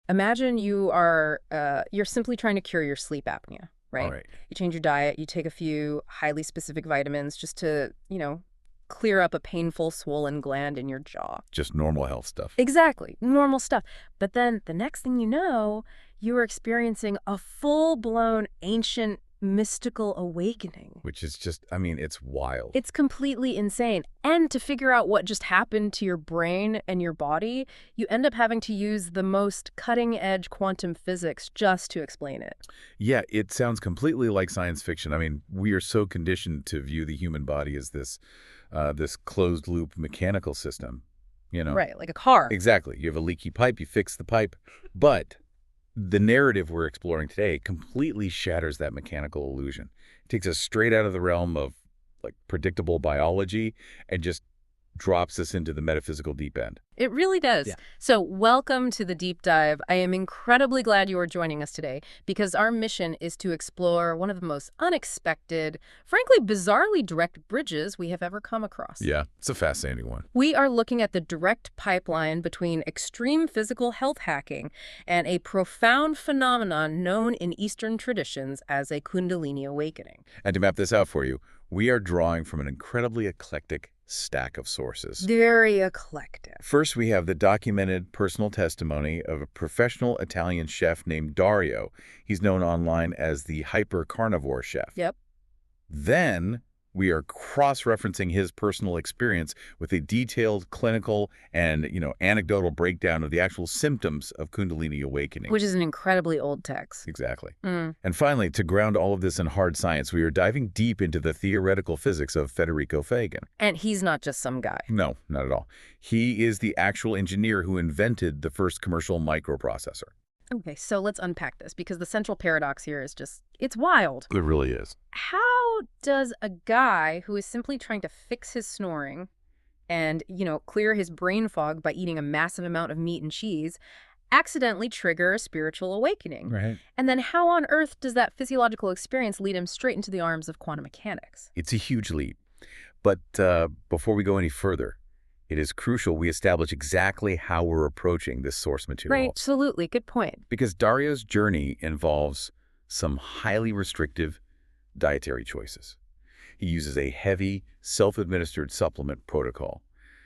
Imagine you're simply trying to cure your sleep apnea, All right? right. You change your diet, you take a few highly specific vitamins just to, clear up a painful swollen gland in your jaw. Just normal health stuff. Exactly, normal stuff. But then the next thing you know, you are experiencing a full-blown ancient mystical awakening. Which is just, I mean, it's wild. It's completely insane. And to figure out what just happened to your brain and your body, you end up having to use the most cutting-edge quantum physics just to explain it. Yeah, it sounds completely like science fiction. I mean, we are so conditioned to view the human body as this closed-loop mechanical system, you know? Right, like a car. Exactly. You have a leaky pipe, you fix the pipe. But the narrative we're exploring today completely shatters that mechanical illusion. It takes us straight out of the realm of like predictable biology and just drops us into the metaphysical deep end. It really does. Yeah. So welcome to the deep dive. I am incredibly glad you are joining us today because our mission is to explore one of the most unexpected, frankly, bizarrely direct bridges we have ever come across. Yeah, it's a fascinating one. We are looking at the direct pipeline between extreme physical health hacking and a profound phenomenon known in Eastern traditions as a kundalini awakening. And to map this out for you, we are drawing from an incredibly eclectic stack of sources. Very eclectic. First, we have the documented personal testimony of a professional Italian chef named Dario. He's known online as the hyper-carnivore chef. Yep. Then we are cross-referencing his personal experience with a detailed clinical and, anecdotal breakdown of the actual symptoms of Kundalini awakening. Which is an incredibly old text. Exactly. Mm. And finally, to ground all of this in hard science, we are diving deep into the theoretical physics of Federico Fagan. And he's not just some guy. No, not at all. He is the actual engineer who invented the first commercial microprocessor. Okay, so let's unpack this because the central paradox here is it's wild. It really is. How does a guy who is simply trying to fix his snoring and, clear his brain fog by eating a massive amount of meat and cheese accidentally trigger a spiritual awakening? Right. And then how on earth does that physiological experience lead him straight into the arms of quantum mechanics? It's a huge leap. But before we go any further, it is crucial we establish exactly how we're approaching this source material. Right, absolutely. Good point. Because Dario's journey involves some highly restrictive dietary choices. He uses a heavy, self-administered supplement protocol,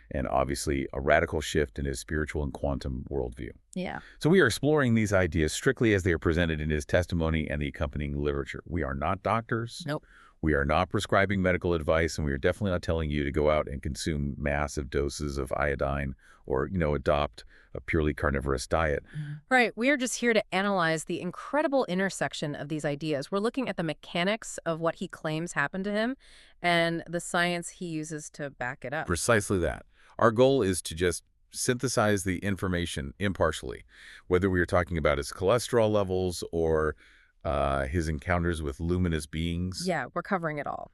and obviously a radical shift in his spiritual and quantum worldview. Yeah. So we are exploring these ideas strictly as they are presented in his testimony and the accompanying literature. We are not doctors. Nope. We are not prescribing medical advice, and we are definitely not telling you to go out and consume massive doses of iodine or, adopt a purely carnivorous diet. Right. We are just here to analyze the incredible intersection of these ideas. We're looking at the mechanics of what he claims happened to him and the science he uses to back it up. Precisely that. Our goal is to just synthesize the information impartially, whether we are talking about his cholesterol levels or his encounters with luminous beings. Yeah, we're covering it all.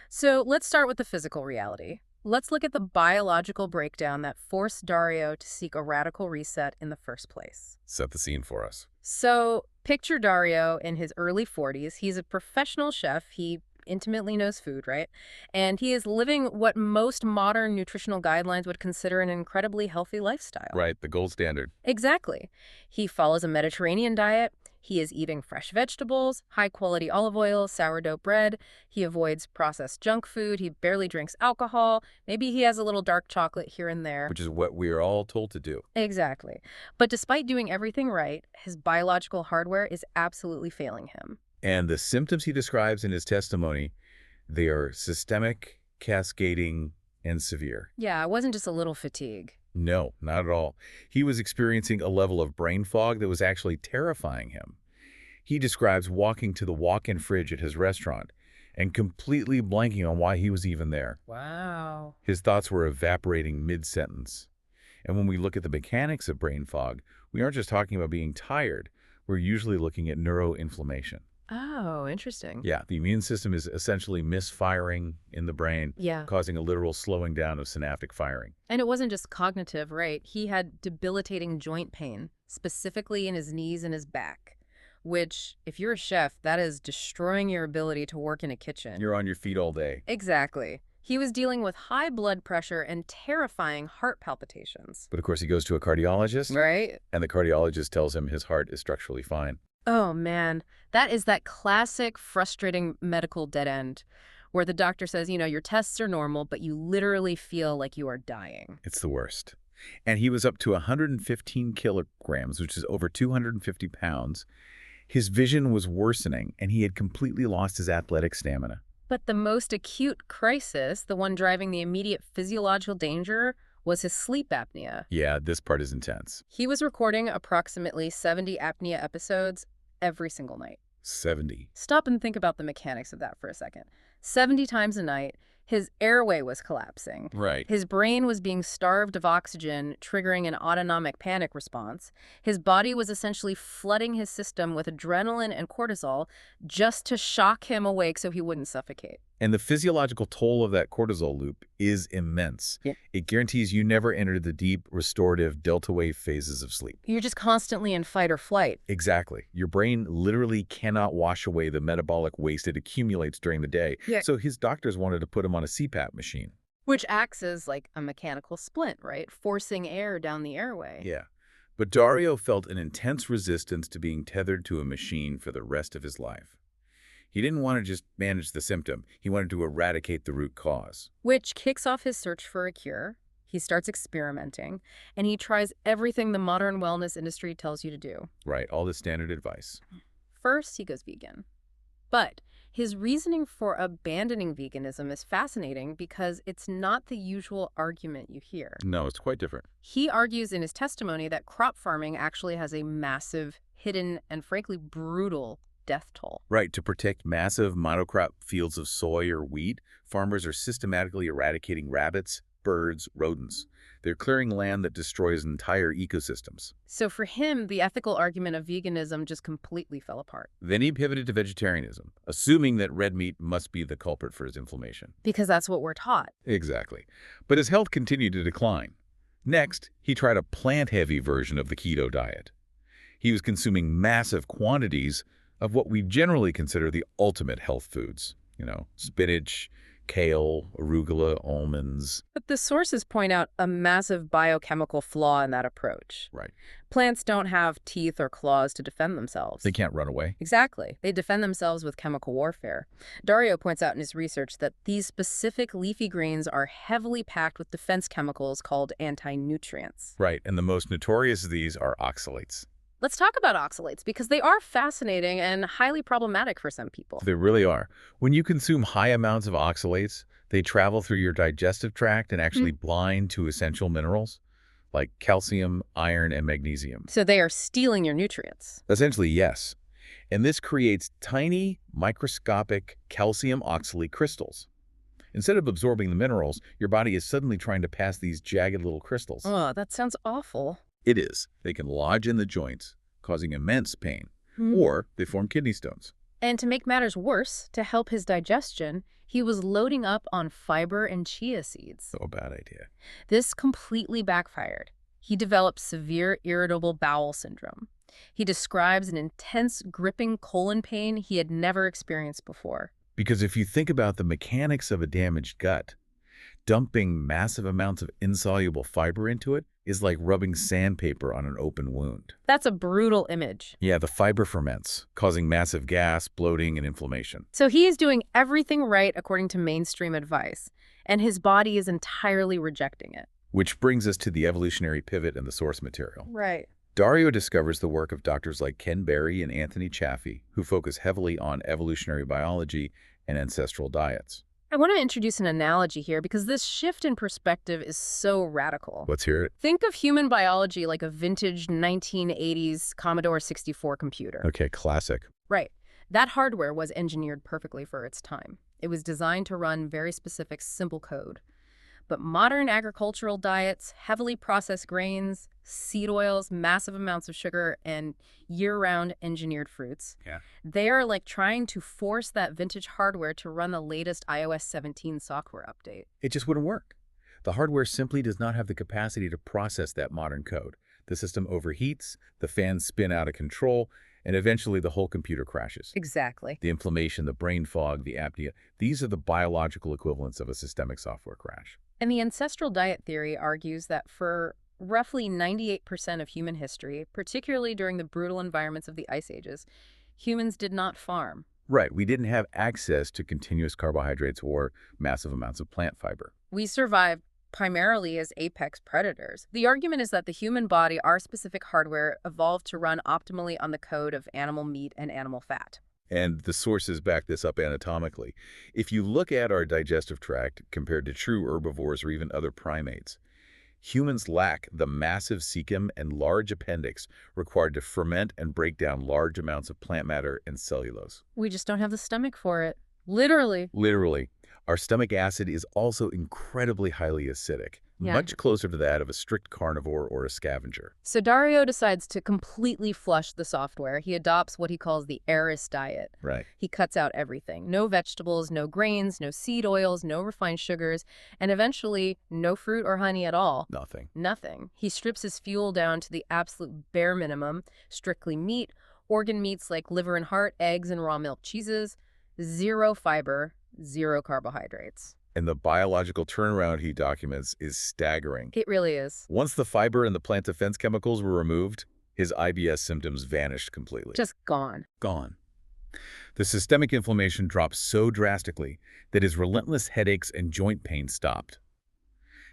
So let's start with the physical reality. Let's look at the biological breakdown that forced Dario to seek a radical reset in the first place. Set the scene for us. So picture Dario in his early 40s. He's a professional chef. He intimately knows food, right? And he is living what most modern nutritional guidelines would consider an incredibly healthy lifestyle. Right, the gold standard. Exactly. He follows a Mediterranean diet. He is eating fresh vegetables, high-quality olive oil, sourdough bread. He avoids processed junk food. He barely drinks alcohol. Maybe he has a little dark chocolate here and there. Which is what we are all told to do. Exactly. But despite doing everything right, his biological hardware is absolutely failing him. And the symptoms he describes in his testimony, they are systemic, cascading, and severe. Yeah, it wasn't just a little fatigue. No, not at all. He was experiencing a level of brain fog that was actually terrifying him. He describes walking to the walk-in fridge at his restaurant and completely blanking on why he was even there. Wow. His thoughts were evaporating mid-sentence. And when we look at the mechanics of brain fog, we aren't just talking about being tired. We're usually looking at neuroinflammation. Oh, interesting. Yeah, the immune system is essentially misfiring in the brain, Yeah. causing a literal slowing down of synaptic firing. And it wasn't just cognitive, right? He had debilitating joint pain, specifically in his knees and his back, which, if you're a chef, that is destroying your ability to work in a kitchen. You're on your feet all day. Exactly. He was dealing with high blood pressure and terrifying heart palpitations. But of course, he goes to a cardiologist, Right? and the cardiologist tells him his heart is structurally fine. Oh, man. That is that classic frustrating medical dead end where the doctor says, your tests are normal, but you literally feel like you are dying. It's the worst. And he was up to 115 kilograms, which is over 250 pounds. His vision was worsening, and he had completely lost his athletic stamina. But the most acute crisis, the one driving the immediate physiological danger, was his sleep apnea. Yeah, this part is intense. He was recording approximately 70 apnea episodes every single night. 70. Stop and think about the mechanics of that for a second. 70 times a night, his airway was collapsing. Right. His brain was being starved of oxygen, triggering an autonomic panic response. His body was essentially flooding his system with adrenaline and cortisol just to shock him awake so he wouldn't suffocate. And the physiological toll of that cortisol loop is immense. Yeah. It guarantees you never enter the deep, restorative delta wave phases of sleep. You're just constantly in fight or flight. Exactly. Your brain literally cannot wash away the metabolic waste it accumulates during the day. Yeah. So his doctors wanted to put him on a CPAP machine. Which acts as like a mechanical splint, right? Forcing air down the airway. Yeah. But Dario felt an intense resistance to being tethered to a machine for the rest of his life. He didn't want to just manage the symptom. He wanted to eradicate the root cause. Which kicks off his search for a cure. He starts experimenting, and he tries everything the modern wellness industry tells you to do. Right, all the standard advice. First, he goes vegan. But his reasoning for abandoning veganism is fascinating because it's not the usual argument you hear. No, it's quite different. He argues in his testimony that crop farming actually has a massive, hidden, and frankly brutal death toll. Right, to protect massive monocrop fields of soy or wheat, farmers are systematically eradicating rabbits, birds, rodents. They're clearing land that destroys entire ecosystems. So for him, the ethical argument of veganism just completely fell apart. Then he pivoted to vegetarianism, assuming that red meat must be the culprit for his inflammation. Because that's what we're taught. Exactly. But his health continued to decline. Next, he tried a plant-heavy version of the keto diet. He was consuming massive quantities of what we generally consider the ultimate health foods. Spinach, kale, arugula, almonds. But the sources point out a massive biochemical flaw in that approach. Right. Plants don't have teeth or claws to defend themselves. They can't run away. Exactly. They defend themselves with chemical warfare. Dario points out in his research that these specific leafy greens are heavily packed with defense chemicals called anti-nutrients. Right, and the most notorious of these are oxalates. Let's talk about oxalates because they are fascinating and highly problematic for some people. They really are. When you consume high amounts of oxalates, they travel through your digestive tract and actually bind to essential minerals like calcium, iron, and magnesium. So they are stealing your nutrients. Essentially, yes. And this creates tiny, microscopic calcium oxalate crystals. Instead of absorbing the minerals, your body is suddenly trying to pass these jagged little crystals. Oh, that sounds awful. It is. They can lodge in the joints, causing immense pain, or they form kidney stones. And to make matters worse, to help his digestion, he was loading up on fiber and chia seeds. Oh, bad idea. This completely backfired. He developed severe irritable bowel syndrome. He describes an intense, gripping colon pain he had never experienced before. Because if you think about the mechanics of a damaged gut, dumping massive amounts of insoluble fiber into it is like rubbing sandpaper on an open wound. That's a brutal image. Yeah, the fiber ferments, causing massive gas, bloating, and inflammation. So he is doing everything right according to mainstream advice, and his body is entirely rejecting it. Which brings us to the evolutionary pivot and the source material. Right. Dario discovers the work of doctors like Ken Berry and Anthony Chaffee, who focus heavily on evolutionary biology and ancestral diets. I want to introduce an analogy here because this shift in perspective is so radical. Let's hear it. Think of human biology like a vintage 1980s Commodore 64 computer. Okay, classic. Right. That hardware was engineered perfectly for its time. It was designed to run very specific, simple code. But modern agricultural diets, heavily processed grains, seed oils, massive amounts of sugar, and year-round engineered fruits, they are like trying to force that vintage hardware to run the latest iOS 17 software update. It just wouldn't work. The hardware simply does not have the capacity to process that modern code. The system overheats, the fans spin out of control, And eventually the whole computer crashes. Exactly. The inflammation, the brain fog, the apnea, these are the biological equivalents of a systemic software crash. And the ancestral diet theory argues that for roughly 98% of human history, particularly during the brutal environments of the Ice Ages, humans did not farm. Right, we didn't have access to continuous carbohydrates or massive amounts of plant fiber. We survived primarily as apex predators. The argument is that the human body, our specific hardware, evolved to run optimally on the code of animal meat and animal fat. And the sources back this up anatomically. If you look at our digestive tract compared to true herbivores or even other primates, humans lack the massive cecum and large appendix required to ferment and break down large amounts of plant matter and cellulose. We just don't have the stomach for it. Literally. Literally, our stomach acid is also incredibly highly acidic, Yeah. much closer to that of a strict carnivore or a scavenger. So Dario decides to completely flush the software. He adopts what he calls the heiress diet. Right. He cuts out everything. No vegetables, no grains, no seed oils, no refined sugars, and eventually no fruit or honey at all. Nothing. Nothing. He strips his fuel down to the absolute bare minimum, strictly meat, organ meats like liver and heart, eggs and raw milk cheeses, zero fiber, zero carbohydrates. And the biological turnaround he documents is staggering. It really is. Once the fiber and the plant defense chemicals were removed, his IBS symptoms vanished completely. Just gone. Gone. The systemic inflammation dropped so drastically that his relentless headaches and joint pain stopped.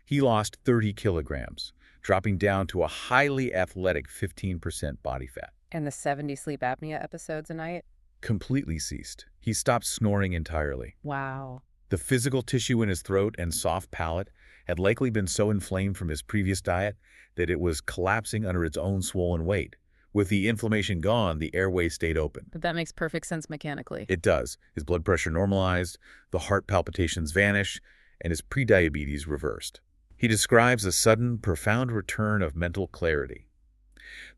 He lost 30 kilograms, dropping down to a highly athletic 15% body fat. And the 70 sleep apnea episodes a night? Completely ceased. He stopped snoring entirely. Wow. The physical tissue in his throat and soft palate had likely been so inflamed from his previous diet that it was collapsing under its own swollen weight. With the inflammation gone, the airway stayed open. But that makes perfect sense mechanically. It does. His blood pressure normalized, the heart palpitations vanished, and his prediabetes reversed. He describes a sudden, profound return of mental clarity.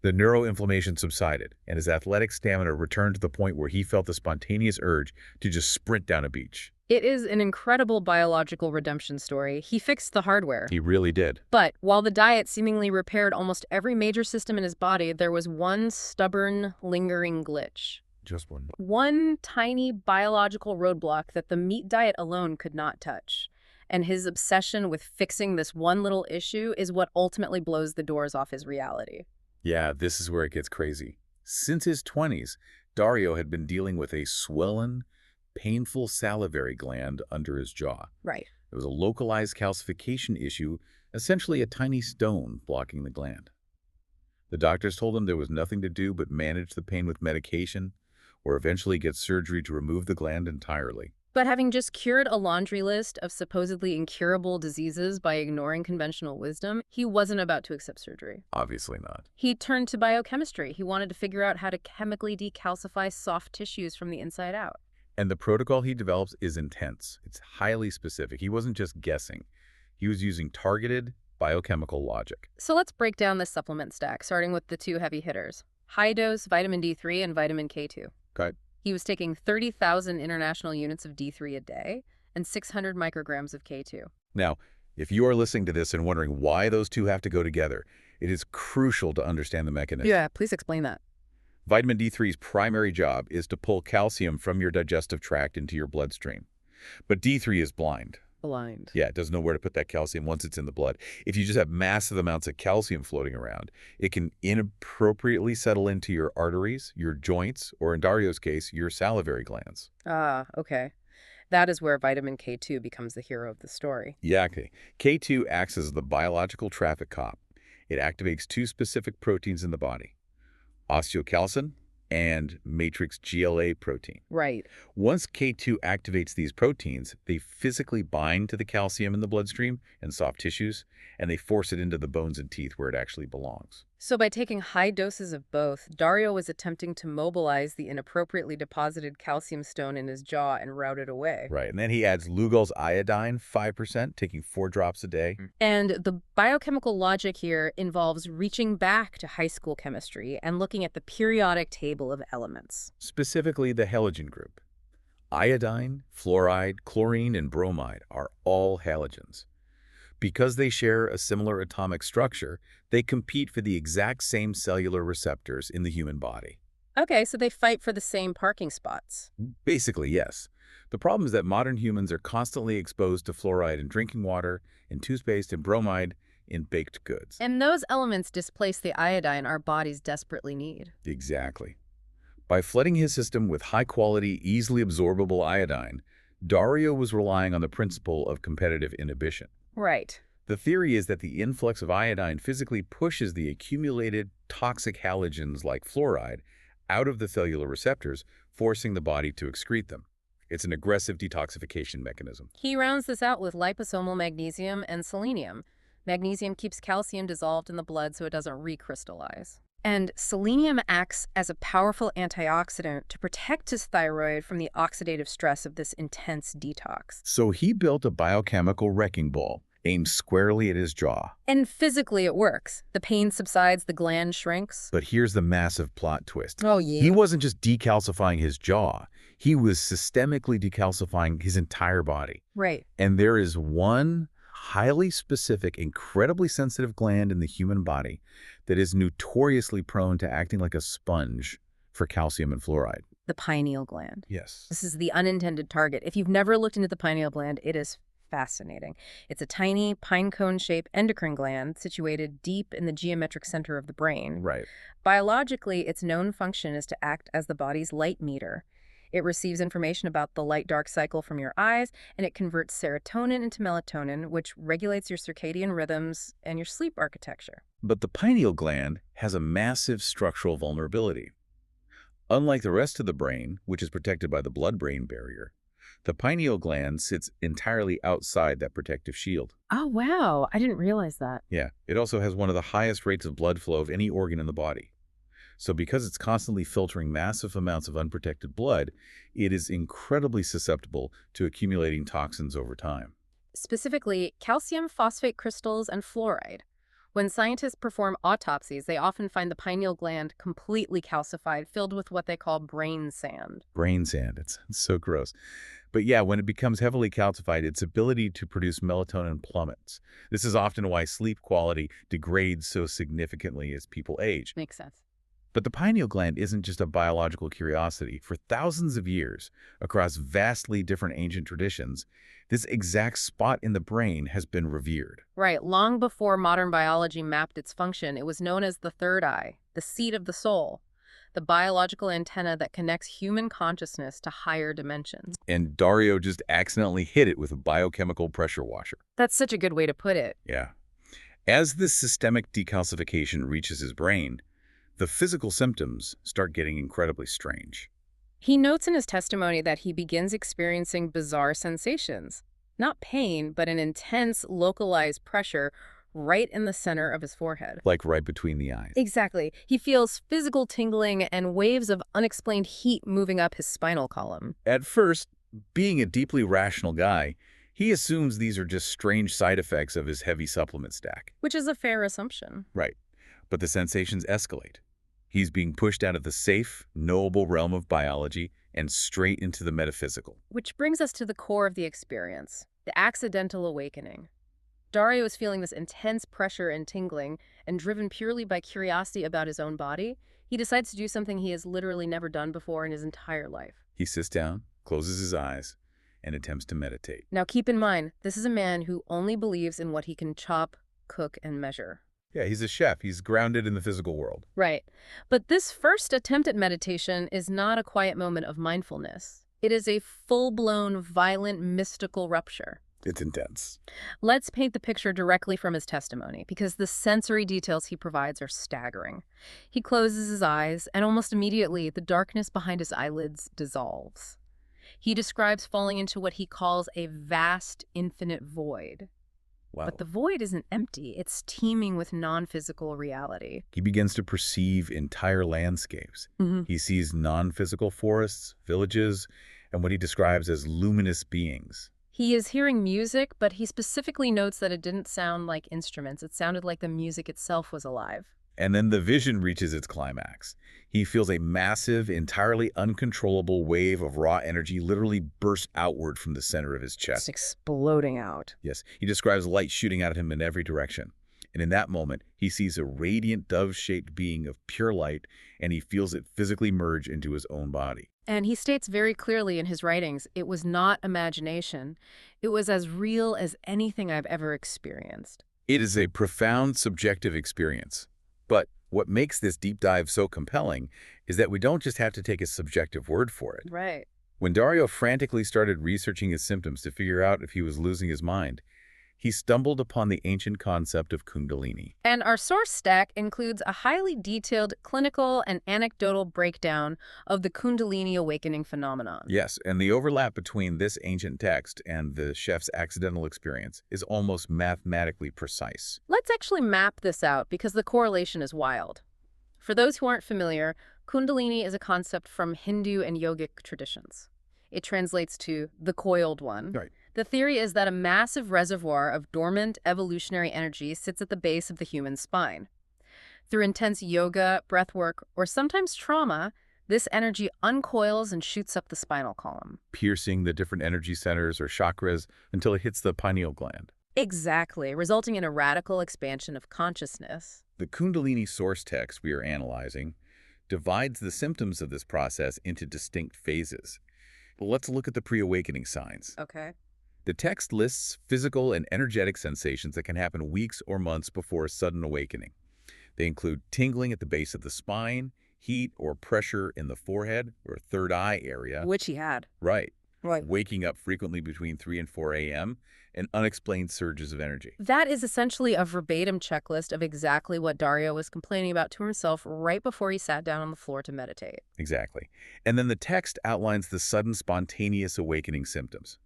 The neuroinflammation subsided, and his athletic stamina returned to the point where he felt the spontaneous urge to just sprint down a beach. It is an incredible biological redemption story. He fixed the hardware. He really did. But while the diet seemingly repaired almost every major system in his body, there was one stubborn, lingering glitch. Just one. One tiny biological roadblock that the meat diet alone could not touch. And his obsession with fixing this one little issue is what ultimately blows the doors off his reality. Yeah, this is where it gets crazy. Since his 20s, Dario had been dealing with a swollen, painful salivary gland under his jaw. Right. It was a localized calcification issue, essentially a tiny stone blocking the gland. The doctors told him there was nothing to do but manage the pain with medication or eventually get surgery to remove the gland entirely. But having just cured a laundry list of supposedly incurable diseases by ignoring conventional wisdom, he wasn't about to accept surgery. Obviously not. He turned to biochemistry. He wanted to figure out how to chemically decalcify soft tissues from the inside out. And the protocol he develops is intense. It's highly specific. He wasn't just guessing. He was using targeted biochemical logic. So let's break down this supplement stack, starting with the two heavy hitters. High-dose vitamin D3 and vitamin K2. Okay. He was taking 30,000 international units of D3 a day and 600 micrograms of K2. Now, if you are listening to this and wondering why those two have to go together, it is crucial to understand the mechanism. Yeah, please explain that. Vitamin D3's primary job is to pull calcium from your digestive tract into your bloodstream. But D3 is blind. Blind. Yeah, it doesn't know where to put that calcium once it's in the blood. If you just have massive amounts of calcium floating around, it can inappropriately settle into your arteries, your joints, or in Dario's case, your salivary glands. Ah, okay. That is where vitamin K2 becomes the hero of the story. Yeah, okay. K2 acts as the biological traffic cop. It activates two specific proteins in the body, osteocalcin and matrix GLA protein. Right. Once K2 activates these proteins, they physically bind to the calcium in the bloodstream and soft tissues, and they force it into the bones and teeth where it actually belongs. So by taking high doses of both, Dario was attempting to mobilize the inappropriately deposited calcium stone in his jaw and route it away. Right, and then he adds Lugol's iodine, 5%, taking 4 drops a day. And the biochemical logic here involves reaching back to high school chemistry and looking at the periodic table of elements. Specifically the halogen group. Iodine, fluoride, chlorine, and bromide are all halogens. Because they share a similar atomic structure, they compete for the exact same cellular receptors in the human body. Okay, so they fight for the same parking spots. Basically, yes. The problem is that modern humans are constantly exposed to fluoride in drinking water, in toothpaste, and bromide in baked goods. And those elements displace the iodine our bodies desperately need. Exactly. By flooding his system with high-quality, easily absorbable iodine, Dario was relying on the principle of competitive inhibition. Right. The theory is that the influx of iodine physically pushes the accumulated toxic halogens like fluoride out of the cellular receptors, forcing the body to excrete them. It's an aggressive detoxification mechanism. He rounds this out with liposomal magnesium and selenium. Magnesium keeps calcium dissolved in the blood so it doesn't recrystallize. And selenium acts as a powerful antioxidant to protect his thyroid from the oxidative stress of this intense detox. So he built a biochemical wrecking ball aimed squarely at his jaw. And physically it works. The pain subsides, the gland shrinks. But here's the massive plot twist. Oh, yeah. He wasn't just decalcifying his jaw. He was systemically decalcifying his entire body. Right. And there is one highly specific, incredibly sensitive gland in the human body that is notoriously prone to acting like a sponge for calcium and fluoride. The pineal gland. Yes. This is the unintended target. If you've never looked into the pineal gland, it is fascinating. It's a tiny pine cone-shaped endocrine gland situated deep in the geometric center of the brain. Right. Biologically, its known function is to act as the body's light meter. It receives information about the light-dark cycle from your eyes, and it converts serotonin into melatonin, which regulates your circadian rhythms and your sleep architecture. But the pineal gland has a massive structural vulnerability. Unlike the rest of the brain, which is protected by the blood-brain barrier, the pineal gland sits entirely outside that protective shield. Oh, wow. I didn't realize that. Yeah, it also has one of the highest rates of blood flow of any organ in the body. So because it's constantly filtering massive amounts of unprotected blood, it is incredibly susceptible to accumulating toxins over time. Specifically, calcium phosphate crystals and fluoride. When scientists perform autopsies, they often find the pineal gland completely calcified, filled with what they call brain sand. Brain sand, it's so gross. But yeah, when it becomes heavily calcified, its ability to produce melatonin plummets. This is often why sleep quality degrades so significantly as people age. Makes sense. But the pineal gland isn't just a biological curiosity. For thousands of years, across vastly different ancient traditions, this exact spot in the brain has been revered. Right. Long before modern biology mapped its function, it was known as the third eye, the seat of the soul, the biological antenna that connects human consciousness to higher dimensions. And Dario just accidentally hit it with a biochemical pressure washer. That's such a good way to put it. Yeah. As this systemic decalcification reaches his brain, the physical symptoms start getting incredibly strange. He notes in his testimony that he begins experiencing bizarre sensations. Not pain, but an intense, localized pressure right in the center of his forehead. Like right between the eyes. Exactly. He feels physical tingling and waves of unexplained heat moving up his spinal column. At first, being a deeply rational guy, he assumes these are just strange side effects of his heavy supplement stack. Which is a fair assumption. Right. But the sensations escalate. He's being pushed out of the safe, knowable realm of biology and straight into the metaphysical. Which brings us to the core of the experience, the accidental awakening. Dario is feeling this intense pressure and tingling, and driven purely by curiosity about his own body, he decides to do something he has literally never done before in his entire life. He sits down, closes his eyes, and attempts to meditate. Now keep in mind, this is a man who only believes in what he can chop, cook, and measure. Yeah, he's a chef. He's grounded in the physical world. Right. But this first attempt at meditation is not a quiet moment of mindfulness. It is a full-blown, violent, mystical rupture. It's intense. Let's paint the picture directly from his testimony, because the sensory details he provides are staggering. He closes his eyes, and almost immediately, the darkness behind his eyelids dissolves. He describes falling into what he calls a vast, infinite void. Wow. But the void isn't empty. It's teeming with non-physical reality. He begins to perceive entire landscapes. He sees non-physical forests, villages, and what he describes as luminous beings. He is hearing music, but he specifically notes that it didn't sound like instruments. It sounded like the music itself was alive. And then the vision reaches its climax. He feels a massive, entirely uncontrollable wave of raw energy literally burst outward from the center of his chest. It's exploding out. Yes, he describes light shooting out at him in every direction. And in that moment, he sees a radiant dove-shaped being of pure light, and he feels it physically merge into his own body. And he states very clearly in his writings, it was not imagination. It was as real as anything I've ever experienced. It is a profound subjective experience. But what makes this deep dive so compelling is that we don't just have to take a subjective word for it. Right. When Dario frantically started researching his symptoms to figure out if he was losing his mind, he stumbled upon the ancient concept of kundalini. And our source stack includes a highly detailed clinical and anecdotal breakdown of the kundalini awakening phenomenon. Yes, and the overlap between this ancient text and the chef's accidental experience is almost mathematically precise. Let's actually map this out because the correlation is wild. For those who aren't familiar, kundalini is a concept from Hindu and yogic traditions. It translates to the coiled one. Right. The theory is that a massive reservoir of dormant evolutionary energy sits at the base of the human spine. Through intense yoga, breathwork, or sometimes trauma, this energy uncoils and shoots up the spinal column. Piercing the different energy centers or chakras until it hits the pineal gland. Exactly, resulting in a radical expansion of consciousness. The Kundalini source text we are analyzing divides the symptoms of this process into distinct phases. Let's look at the pre-awakening signs. Okay. The text lists physical and energetic sensations that can happen weeks or months before a sudden awakening. They include tingling at the base of the spine, heat or pressure in the forehead or third eye area. Which he had. Right. Right. Waking up frequently between 3 and 4 a.m. and unexplained surges of energy. That is essentially a verbatim checklist of exactly what Dario was complaining about to himself right before he sat down on the floor to meditate. Exactly. And then the text outlines the sudden spontaneous awakening symptoms.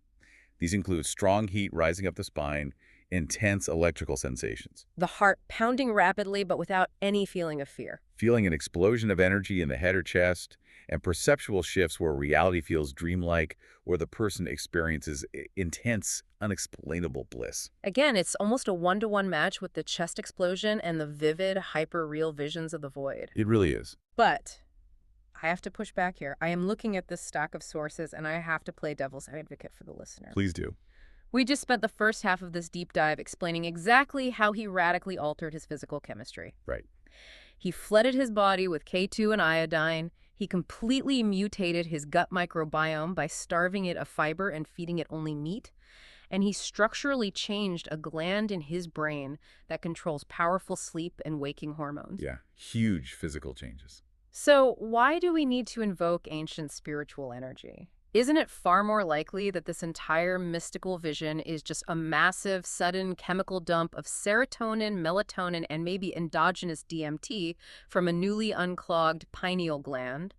These include strong heat rising up the spine, intense electrical sensations, The heart pounding rapidly but without any feeling of fear. feeling an explosion of energy in the head or chest, and perceptual shifts where reality feels dreamlike or the person experiences intense, unexplainable bliss. Again, it's almost a one-to-one match with the chest explosion and the vivid, hyper-real visions of the void. It really is. But I have to push back here. I am looking at this stack of sources, and I have to play devil's advocate for the listener. Please do. We just spent the first half of this deep dive explaining exactly how he radically altered his physical chemistry. Right. He flooded his body with K2 and iodine. He completely mutated his gut microbiome by starving it of fiber and feeding it only meat. And he structurally changed a gland in his brain that controls powerful sleep and waking hormones. Yeah. Huge physical changes. So why do we need to invoke ancient spiritual energy? Isn't it far more likely that this entire mystical vision is just a massive, sudden chemical dump of serotonin, melatonin, and maybe endogenous DMT from a newly unclogged pineal gland?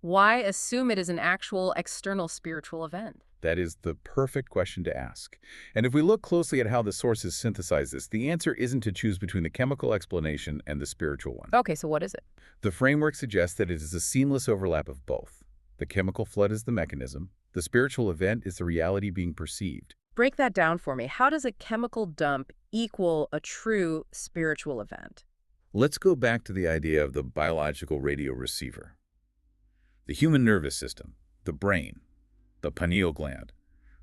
Why assume it is an actual external spiritual event? That is the perfect question to ask. And if we look closely at how the sources synthesize this, the answer isn't to choose between the chemical explanation and the spiritual one. Okay, so what is it? The framework suggests that it is a seamless overlap of both. The chemical flood is the mechanism. The spiritual event is the reality being perceived. Break that down for me. How does a chemical dump equal a true spiritual event? Let's go back to the idea of the biological radio receiver. The human nervous system, the brain, the pineal gland.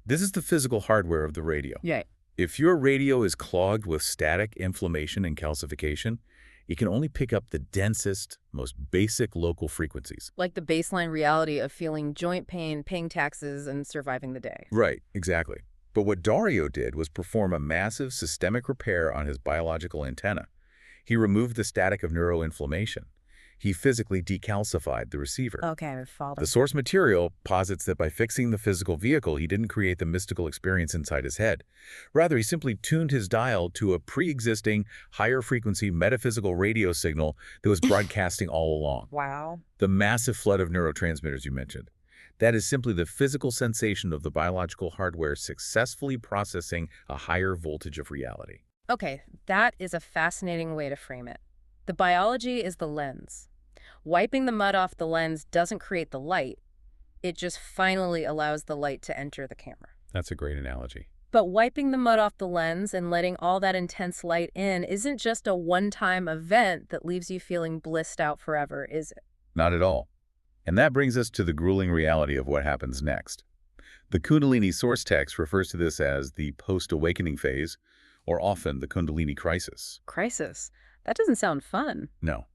This is the physical hardware of the radio. Yeah. If your radio is clogged with static, inflammation, and calcification, it can only pick up the densest, most basic local frequencies. Like the baseline reality of feeling joint pain, paying taxes, and surviving the day. Right, exactly. But what Dario did was perform a massive systemic repair on his biological antenna. He removed the static of neuroinflammation. He physically decalcified the receiver. Okay, I followed. The source material posits that by fixing the physical vehicle, he didn't create the mystical experience inside his head. Rather, he simply tuned his dial to a pre-existing, higher-frequency metaphysical radio signal that was broadcasting all along. Wow. The massive flood of neurotransmitters you mentioned. That is simply the physical sensation of the biological hardware successfully processing a higher voltage of reality. Okay, that is a fascinating way to frame it. The biology is the lens. Wiping the mud off the lens doesn't create the light. It just finally allows the light to enter the camera. That's a great analogy. But wiping the mud off the lens and letting all that intense light in isn't just a one-time event that leaves you feeling blissed out forever, is it? Not at all. And that brings us to the grueling reality of what happens next. The Kundalini source text refers to this as the post-awakening phase, or often the kundalini crisis. Crisis. That doesn't sound fun. No.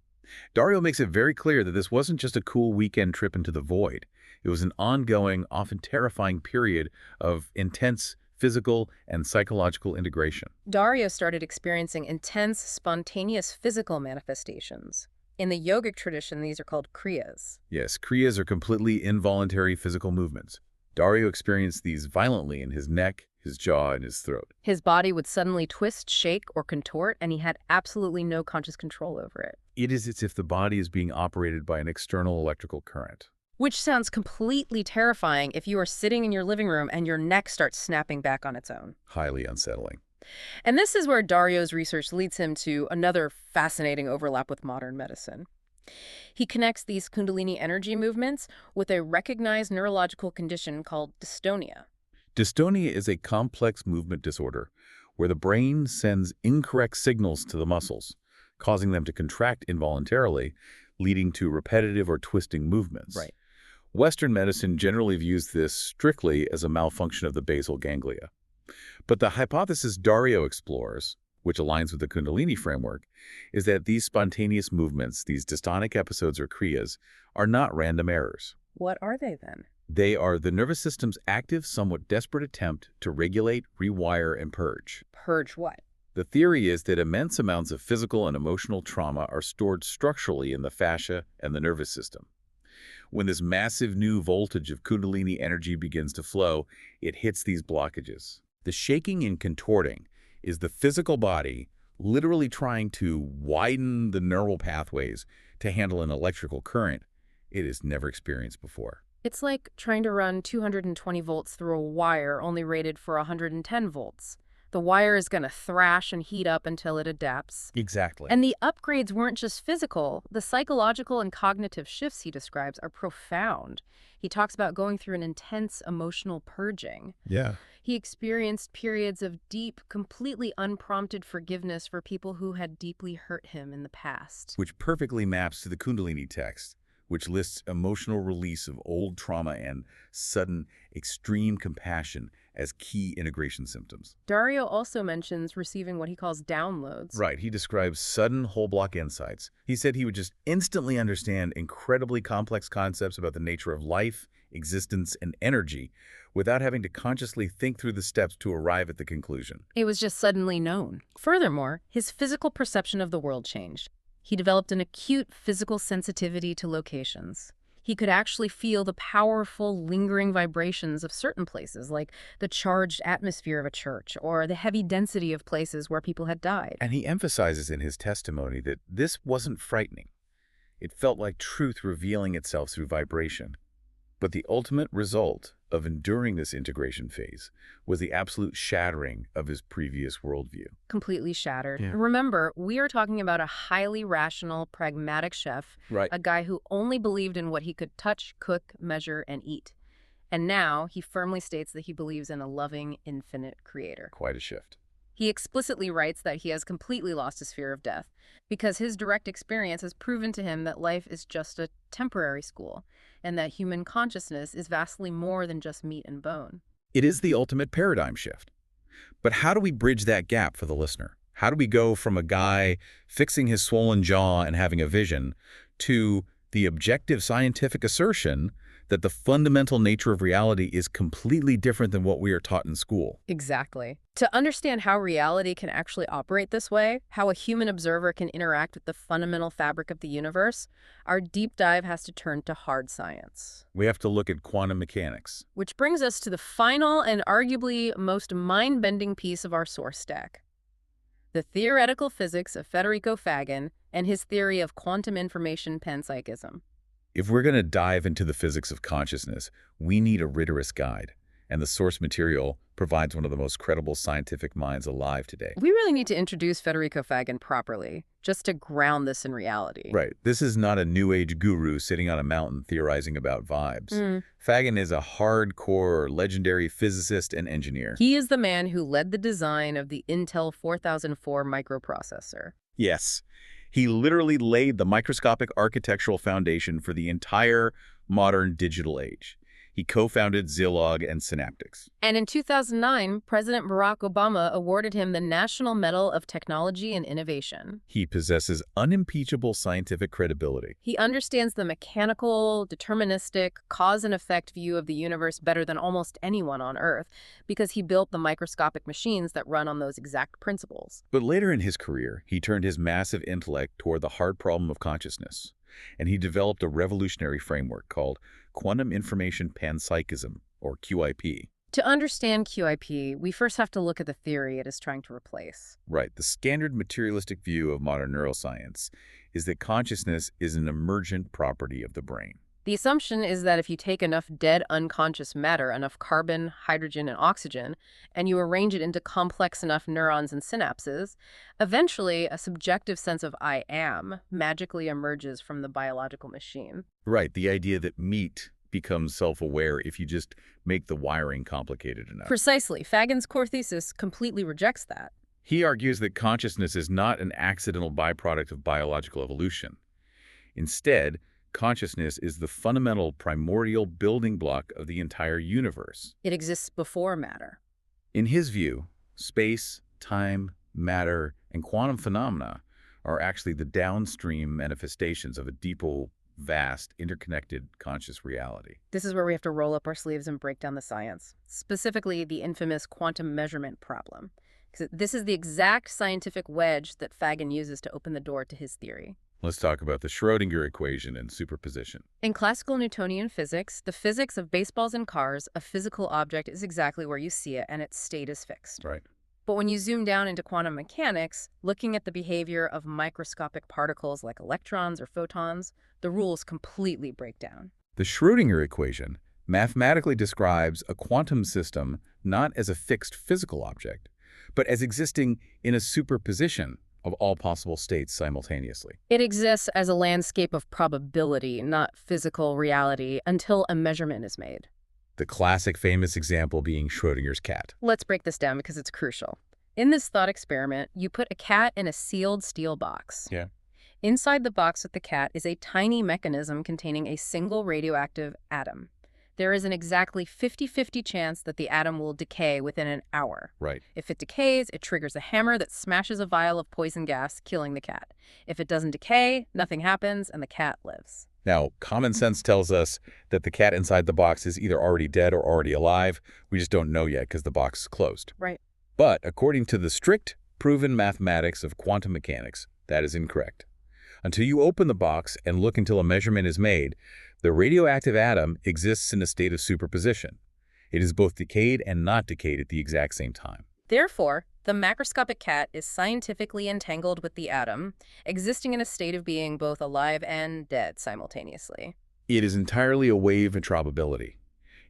Dario makes it very clear that this wasn't just a cool weekend trip into the void. It was an ongoing, often terrifying period of intense physical and psychological integration. Dario started experiencing intense, spontaneous physical manifestations. In the yogic tradition, these are called kriyas. Yes, kriyas are completely involuntary physical movements. Dario experienced these violently in his neck, his jaw, and his throat. His body would suddenly twist, shake, or contort, and he had absolutely no conscious control over it. It is as if the body is being operated by an external electrical current. Which sounds completely terrifying if you are sitting in your living room and your neck starts snapping back on its own. Highly unsettling. And this is where Dario's research leads him to another fascinating overlap with modern medicine. He connects these kundalini energy movements with a recognized neurological condition called dystonia. Dystonia is a complex movement disorder where the brain sends incorrect signals to the muscles, causing them to contract involuntarily, leading to repetitive or twisting movements. Right. Western medicine generally views this strictly as a malfunction of the basal ganglia. But the hypothesis Dario explores, which aligns with the Kundalini framework, is that these spontaneous movements, these dystonic episodes or kriyas, are not random errors. What are they then? They are the nervous system's active, somewhat desperate attempt to regulate, rewire, and purge. Purge what? The theory is that immense amounts of physical and emotional trauma are stored structurally in the fascia and the nervous system. When this massive new voltage of Kundalini energy begins to flow, it hits these blockages. The shaking and contorting is the physical body literally trying to widen the neural pathways to handle an electrical current it has never experienced before. It's like trying to run 220 volts through a wire only rated for 110 volts. The wire is going to thrash and heat up until it adapts. Exactly. And the upgrades weren't just physical. The psychological and cognitive shifts he describes are profound. He talks about going through an intense emotional purging. Yeah. He experienced periods of deep, completely unprompted forgiveness for people who had deeply hurt him in the past. Which perfectly maps to the Kundalini text, which lists emotional release of old trauma and sudden, extreme compassion as key integration symptoms. Dario also mentions receiving what he calls downloads. Right. He describes sudden whole-block insights. He said he would just instantly understand incredibly complex concepts about the nature of life, existence, and energy without having to consciously think through the steps to arrive at the conclusion. It was just suddenly known. Furthermore, his physical perception of the world changed. He developed an acute physical sensitivity to locations. He could actually feel the powerful, lingering vibrations of certain places, like the charged atmosphere of a church or the heavy density of places where people had died. And he emphasizes in his testimony that this wasn't frightening. It felt like truth revealing itself through vibration. But the ultimate result of enduring this integration phase was the absolute shattering of his previous worldview. Completely shattered. Yeah. Remember, we are talking about a highly rational, pragmatic chef, Right. a guy who only believed in what he could touch, cook, measure, and eat. And now he firmly states that he believes in a loving, infinite creator. Quite a shift. He explicitly writes that he has completely lost his fear of death because his direct experience has proven to him that life is just a temporary school and that human consciousness is vastly more than just meat and bone. It is the ultimate paradigm shift. But how do we bridge that gap for the listener? How do we go from a guy fixing his swollen jaw and having a vision to the objective scientific assertion that the fundamental nature of reality is completely different than what we are taught in school? Exactly. To understand how reality can actually operate this way, how a human observer can interact with the fundamental fabric of the universe, our deep dive has to turn to hard science. We have to look at quantum mechanics. Which brings us to the final and arguably most mind-bending piece of our source stack: the theoretical physics of Federico Fagan and his theory of quantum information panpsychism. If we're going to dive into the physics of consciousness, we need a rigorous guide, and the source material provides one of the most credible scientific minds alive today. We really need to introduce Federico Fagan properly, just to ground this in reality. Right. This is not a New Age guru sitting on a mountain theorizing about vibes. Fagan is a hardcore, legendary physicist and engineer. He is the man who led the design of the Intel 4004 microprocessor. Yes. He literally laid the microscopic architectural foundation for the entire modern digital age. He co-founded Zilog and Synaptics. And in 2009, President Barack Obama awarded him the National Medal of Technology and Innovation. He possesses unimpeachable scientific credibility. He understands the mechanical, deterministic, cause and effect view of the universe better than almost anyone on Earth because he built the microscopic machines that run on those exact principles. But later in his career, he turned his massive intellect toward the hard problem of consciousness, and he developed a revolutionary framework called quantum information panpsychism, or QIP. To understand QIP, we first have to look at the theory it is trying to replace. Right. The standard materialistic view of modern neuroscience is that consciousness is an emergent property of the brain. The assumption is that if you take enough dead unconscious matter, enough carbon, hydrogen, and oxygen, and you arrange it into complex enough neurons and synapses, eventually a subjective sense of I am magically emerges from the biological machine. Right. The idea that meat becomes self-aware if you just make the wiring complicated enough. Precisely. Fagin's core thesis completely rejects that. He argues that consciousness is not an accidental byproduct of biological evolution. Instead, consciousness is the fundamental primordial building block of the entire universe. It exists before matter. In his view, space, time, matter, and quantum phenomena are actually the downstream manifestations of a deeper, vast, interconnected conscious reality. This is where we have to roll up our sleeves and break down the science, specifically the infamous quantum measurement problem. Because this is the exact scientific wedge that Fagin uses to open the door to his theory. Let's talk about the Schrödinger equation and superposition. In classical Newtonian physics, the physics of baseballs and cars, a physical object is exactly where you see it and its state is fixed. Right. But when you zoom down into quantum mechanics, looking at the behavior of microscopic particles like electrons or photons, the rules completely break down. The Schrödinger equation mathematically describes a quantum system not as a fixed physical object, but as existing in a superposition of all possible states simultaneously. It exists as a landscape of probability, not physical reality, until a measurement is made. The classic famous example being Schrödinger's cat. Let's break this down because it's crucial. In this thought experiment, you put a cat in a sealed steel box. Yeah. Inside the box with the cat is a tiny mechanism containing a single radioactive atom. There is an exactly 50-50 chance that the atom will decay within an hour. Right. If it decays, it triggers a hammer that smashes a vial of poison gas, killing the cat. If it doesn't decay, nothing happens and the cat lives. Now, common sense tells us that the cat inside the box is either already dead or already alive. We just don't know yet because the box is closed. Right. But according to the strict, proven mathematics of quantum mechanics, that is incorrect. Until you open the box and look until a measurement is made, the radioactive atom exists in a state of superposition. It is both decayed and not decayed at the exact same time. Therefore, the macroscopic cat is scientifically entangled with the atom, existing in a state of being both alive and dead simultaneously. It is entirely a wave improbability.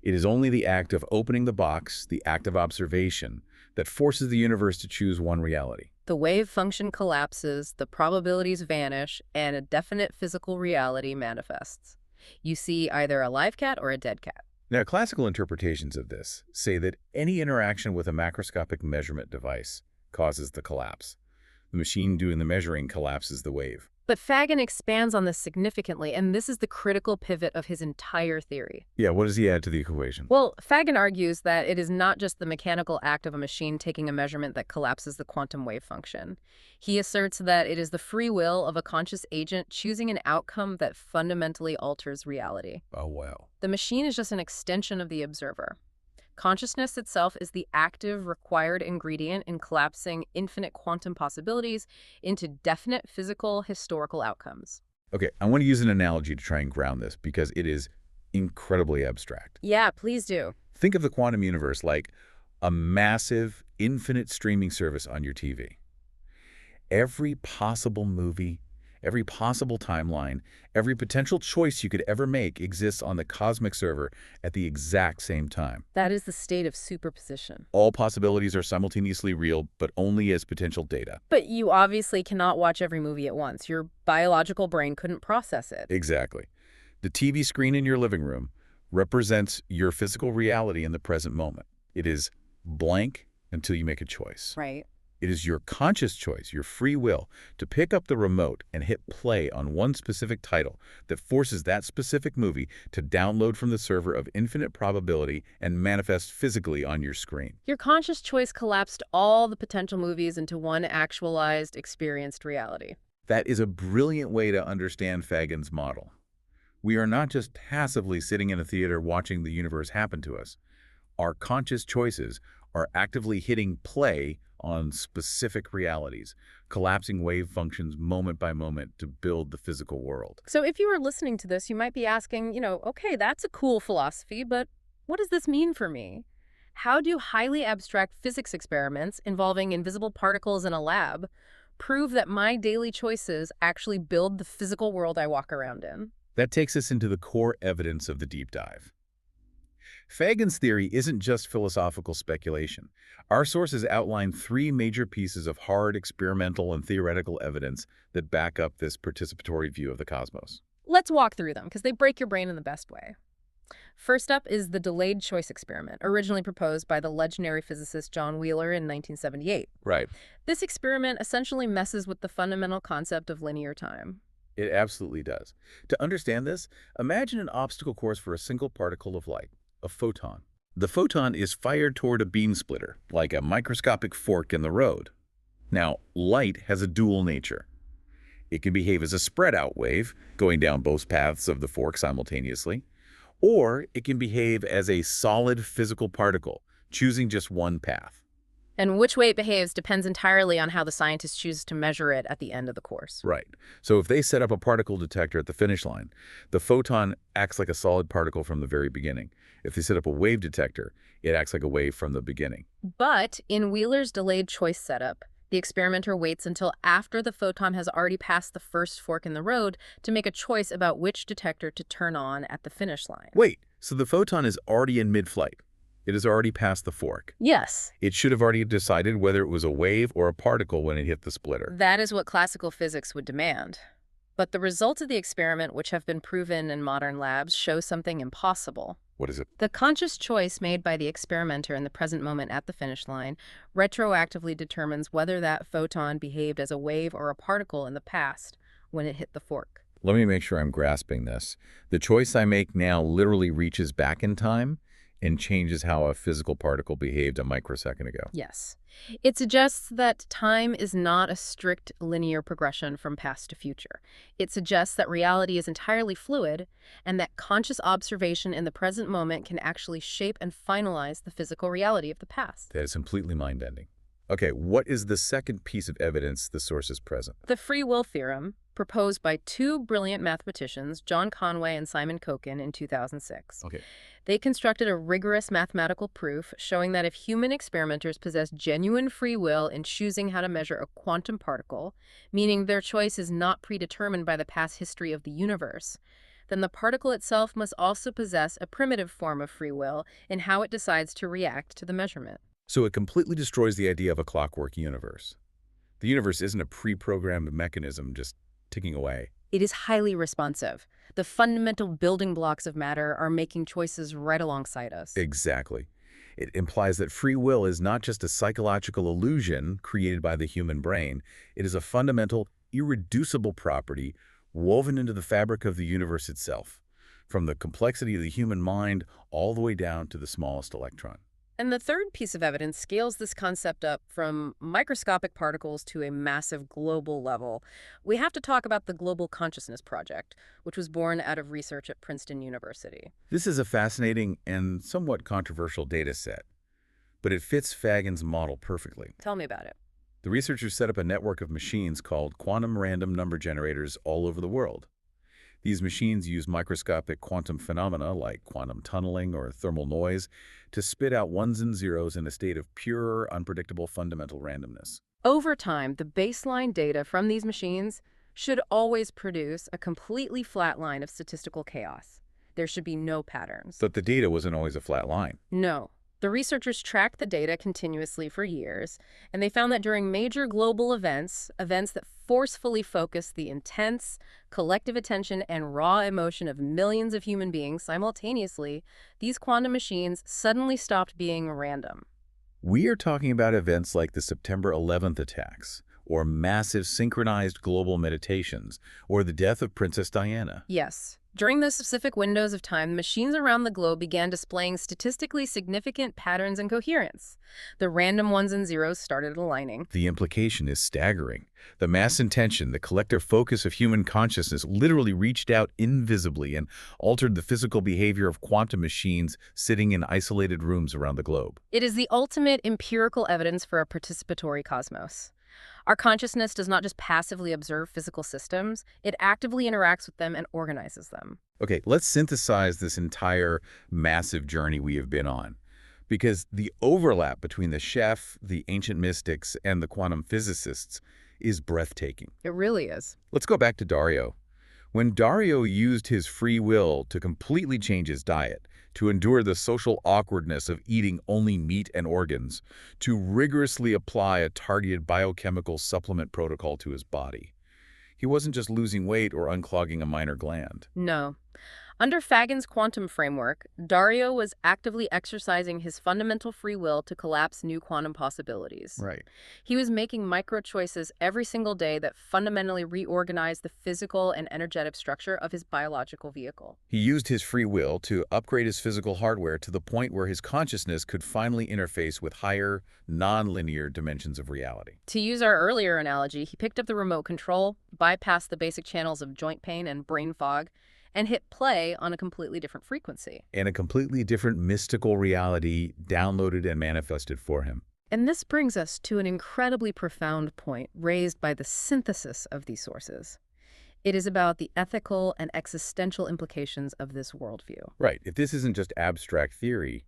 It is only the act of opening the box, the act of observation, that forces the universe to choose one reality. The wave function collapses, the probabilities vanish, and a definite physical reality manifests. You see either a live cat or a dead cat. Now, classical interpretations of this say that any interaction with a macroscopic measurement device causes the collapse. The machine doing the measuring collapses the wave. But Fagin expands on this significantly, and this is the critical pivot of his entire theory. Yeah, what does he add to the equation? Well, Fagin argues that it is not just the mechanical act of a machine taking a measurement that collapses the quantum wave function. He asserts that it is the free will of a conscious agent choosing an outcome that fundamentally alters reality. Oh, wow. The machine is just an extension of the observer. Consciousness itself is the active, required ingredient in collapsing infinite quantum possibilities into definite physical, historical outcomes. Okay, I want to use an analogy to try and ground this because it is incredibly abstract. Yeah, please do. Think of the quantum universe like a massive, infinite streaming service on your TV. Every possible movie, every possible timeline, every potential choice you could ever make exists on the cosmic server at the exact same time. That is the state of superposition. All possibilities are simultaneously real, but only as potential data. But you obviously cannot watch every movie at once. Your biological brain couldn't process it. Exactly. The TV screen in your living room represents your physical reality in the present moment. It is blank until you make a choice. Right. It is your conscious choice, your free will, to pick up the remote and hit play on one specific title that forces that specific movie to download from the server of infinite probability and manifest physically on your screen. Your conscious choice collapsed all the potential movies into one actualized, experienced reality. That is a brilliant way to understand Fagin's model. We are not just passively sitting in a theater watching the universe happen to us. Our conscious choices are actively hitting play on specific realities, collapsing wave functions moment by moment to build the physical world. So if you were listening to this, you might be asking, okay, that's a cool philosophy, but what does this mean for me? How do highly abstract physics experiments involving invisible particles in a lab prove that my daily choices actually build the physical world I walk around in? That takes us into the core evidence of the deep dive. Fagin's theory isn't just philosophical speculation. Our sources outline three major pieces of hard experimental and theoretical evidence that back up this participatory view of the cosmos. Let's walk through them because they break your brain in the best way. First up is the delayed choice experiment, originally proposed by the legendary physicist John Wheeler in 1978. Right. This experiment essentially messes with the fundamental concept of linear time. It absolutely does. To understand this, imagine an obstacle course for a single particle of light, a photon. The photon is fired toward a beam splitter, like a microscopic fork in the road. Now, light has a dual nature. It can behave as a spread-out wave, going down both paths of the fork simultaneously, or it can behave as a solid physical particle, choosing just one path. And which way it behaves depends entirely on how the scientist chooses to measure it at the end of the course. Right. So if they set up a particle detector at the finish line, the photon acts like a solid particle from the very beginning. If they set up a wave detector, it acts like a wave from the beginning. But in Wheeler's delayed choice setup, the experimenter waits until after the photon has already passed the first fork in the road to make a choice about which detector to turn on at the finish line. Wait, so the photon is already in mid-flight. It has already passed the fork. Yes. It should have already decided whether it was a wave or a particle when it hit the splitter. That is what classical physics would demand. But the results of the experiment, which have been proven in modern labs, show something impossible. What is it? The conscious choice made by the experimenter in the present moment at the finish line retroactively determines whether that photon behaved as a wave or a particle in the past when it hit the fork. Let me make sure I'm grasping this. The choice I make now literally reaches back in time and changes how a physical particle behaved a microsecond ago. Yes. It suggests that time is not a strict linear progression from past to future. It suggests that reality is entirely fluid and that conscious observation in the present moment can actually shape and finalize the physical reality of the past. That is completely mind-bending. Okay, what is the second piece of evidence the source is present? The free will theorem, proposed by two brilliant mathematicians, John Conway and Simon Kochen, in 2006. Okay. They constructed a rigorous mathematical proof showing that if human experimenters possess genuine free will in choosing how to measure a quantum particle, meaning their choice is not predetermined by the past history of the universe, then the particle itself must also possess a primitive form of free will in how it decides to react to the measurement. So it completely destroys the idea of a clockwork universe. The universe isn't a pre-programmed mechanism just ticking away. It is highly responsive. The fundamental building blocks of matter are making choices right alongside us. Exactly. It implies that free will is not just a psychological illusion created by the human brain. It is a fundamental, irreducible property woven into the fabric of the universe itself, from the complexity of the human mind all the way down to the smallest electron. And the third piece of evidence scales this concept up from microscopic particles to a massive global level. We have to talk about the Global Consciousness Project, which was born out of research at Princeton University. This is a fascinating and somewhat controversial data set, but it fits Fagin's model perfectly. Tell me about it. The researchers set up a network of machines called quantum random number generators all over the world. These machines use microscopic quantum phenomena like quantum tunneling or thermal noise to spit out ones and zeros in a state of pure, unpredictable fundamental randomness. Over time, the baseline data from these machines should always produce a completely flat line of statistical chaos. There should be no patterns. But the data wasn't always a flat line. No. The researchers tracked the data continuously for years, and they found that during major global events that forcefully focused the intense, collective attention and raw emotion of millions of human beings simultaneously, these quantum machines suddenly stopped being random. We are talking about events like the September 11th attacks, or massive synchronized global meditations, or the death of Princess Diana. Yes. During those specific windows of time, machines around the globe began displaying statistically significant patterns and coherence. The random ones and zeros started aligning. The implication is staggering. The mass intention, the collective focus of human consciousness literally reached out invisibly and altered the physical behavior of quantum machines sitting in isolated rooms around the globe. It is the ultimate empirical evidence for a participatory cosmos. Our consciousness does not just passively observe physical systems, it actively interacts with them and organizes them. Okay, let's synthesize this entire massive journey we have been on. Because the overlap between the chef, the ancient mystics, and the quantum physicists is breathtaking. It really is. Let's go back to Dario. When Dario used his free will to completely change his diet, to endure the social awkwardness of eating only meat and organs, to rigorously apply a targeted biochemical supplement protocol to his body, he wasn't just losing weight or unclogging a minor gland. No. Under Fagin's quantum framework, Dario was actively exercising his fundamental free will to collapse new quantum possibilities. Right. He was making micro-choices every single day that fundamentally reorganized the physical and energetic structure of his biological vehicle. He used his free will to upgrade his physical hardware to the point where his consciousness could finally interface with higher, non-linear dimensions of reality. To use our earlier analogy, he picked up the remote control, bypassed the basic channels of joint pain and brain fog, and hit play on a completely different frequency. And a completely different mystical reality downloaded and manifested for him. And this brings us to an incredibly profound point raised by the synthesis of these sources. It is about the ethical and existential implications of this worldview. Right. If this isn't just abstract theory,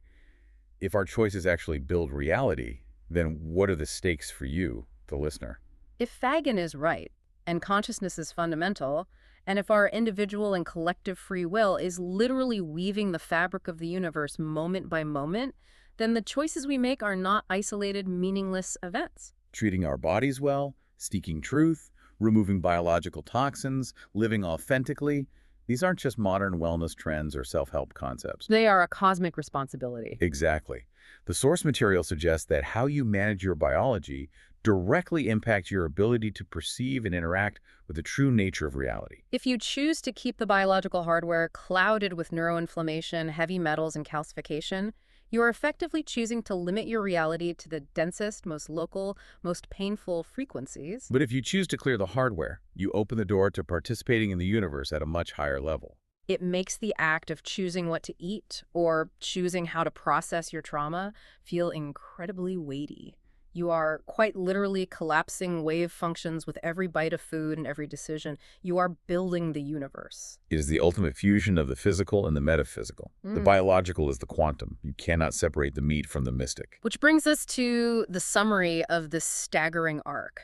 if our choices actually build reality, then what are the stakes for you, the listener? If Fagin is right, and consciousness is fundamental, and if our individual and collective free will is literally weaving the fabric of the universe moment by moment, then the choices we make are not isolated, meaningless events. Treating our bodies well, seeking truth, removing biological toxins, living authentically, these aren't just modern wellness trends or self-help concepts. They are a cosmic responsibility. Exactly. The source material suggests that how you manage your biology directly impacts your ability to perceive and interact with the true nature of reality. If you choose to keep the biological hardware clouded with neuroinflammation, heavy metals, and calcification, you are effectively choosing to limit your reality to the densest, most local, most painful frequencies. But if you choose to clear the hardware, you open the door to participating in the universe at a much higher level. It makes the act of choosing what to eat or choosing how to process your trauma feel incredibly weighty. You are quite literally collapsing wave functions with every bite of food and every decision. You are building the universe. It is the ultimate fusion of the physical and the metaphysical. The biological is the quantum. You cannot separate the meat from the mystic. Which brings us to the summary of this staggering arc.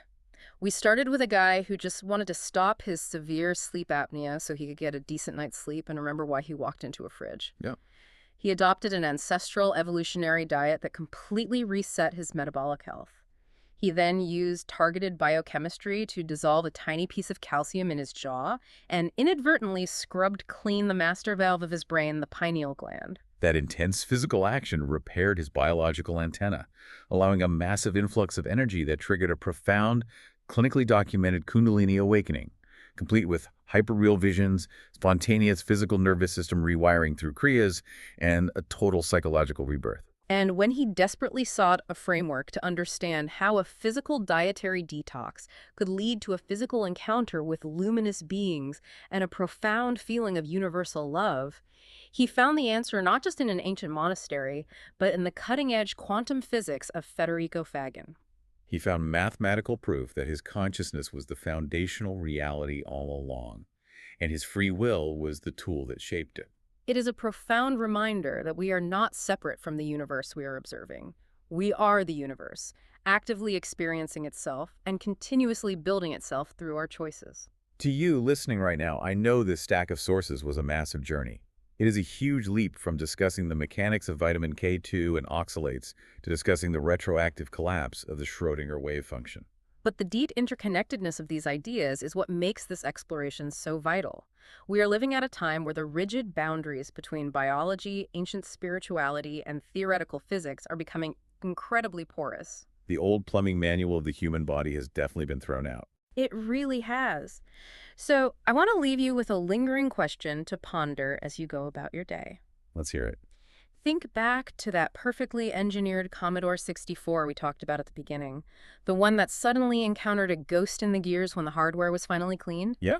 We started with a guy who just wanted to stop his severe sleep apnea so he could get a decent night's sleep and remember why he walked into a fridge. Yeah. He adopted an ancestral evolutionary diet that completely reset his metabolic health. He then used targeted biochemistry to dissolve a tiny piece of calcium in his jaw and inadvertently scrubbed clean the master valve of his brain, the pineal gland. That intense physical action repaired his biological antenna, allowing a massive influx of energy that triggered a profound, clinically documented kundalini awakening, complete with hyperreal visions, spontaneous physical nervous system rewiring through kriyas, and a total psychological rebirth. And when he desperately sought a framework to understand how a physical dietary detox could lead to a physical encounter with luminous beings and a profound feeling of universal love, he found the answer not just in an ancient monastery, but in the cutting-edge quantum physics of Federico Fagin. He found mathematical proof that his consciousness was the foundational reality all along, and his free will was the tool that shaped it. It is a profound reminder that we are not separate from the universe we are observing. We are the universe, actively experiencing itself and continuously building itself through our choices. To you listening right now, I know this stack of sources was a massive journey. It is a huge leap from discussing the mechanics of vitamin K2 and oxalates to discussing the retroactive collapse of the Schrödinger wave function. But the deep interconnectedness of these ideas is what makes this exploration so vital. We are living at a time where the rigid boundaries between biology, ancient spirituality, and theoretical physics are becoming incredibly porous. The old plumbing manual of the human body has definitely been thrown out. It really has. So I want to leave you with a lingering question to ponder as you go about your day. Let's hear it. Think back to that perfectly engineered Commodore 64 we talked about at the beginning, the one that suddenly encountered a ghost in the gears when the hardware was finally cleaned. Yeah.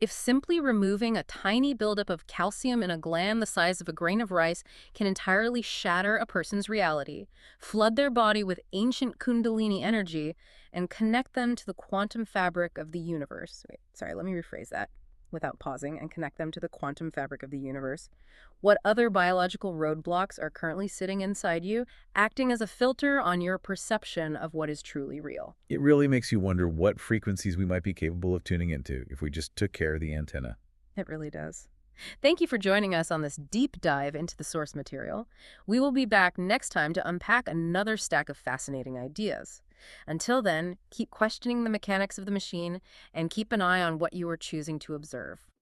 If simply removing a tiny buildup of calcium in a gland the size of a grain of rice can entirely shatter a person's reality, flood their body with ancient kundalini energy, and connect them to the quantum fabric of the universe. Wait, sorry, let me rephrase that without pausing and connect them to the quantum fabric of the universe. What other biological roadblocks are currently sitting inside you, acting as a filter on your perception of what is truly real? It really makes you wonder what frequencies we might be capable of tuning into if we just took care of the antenna. It really does. Thank you for joining us on this deep dive into the source material. We will be back next time to unpack another stack of fascinating ideas. Until then, keep questioning the mechanics of the machine and keep an eye on what you are choosing to observe.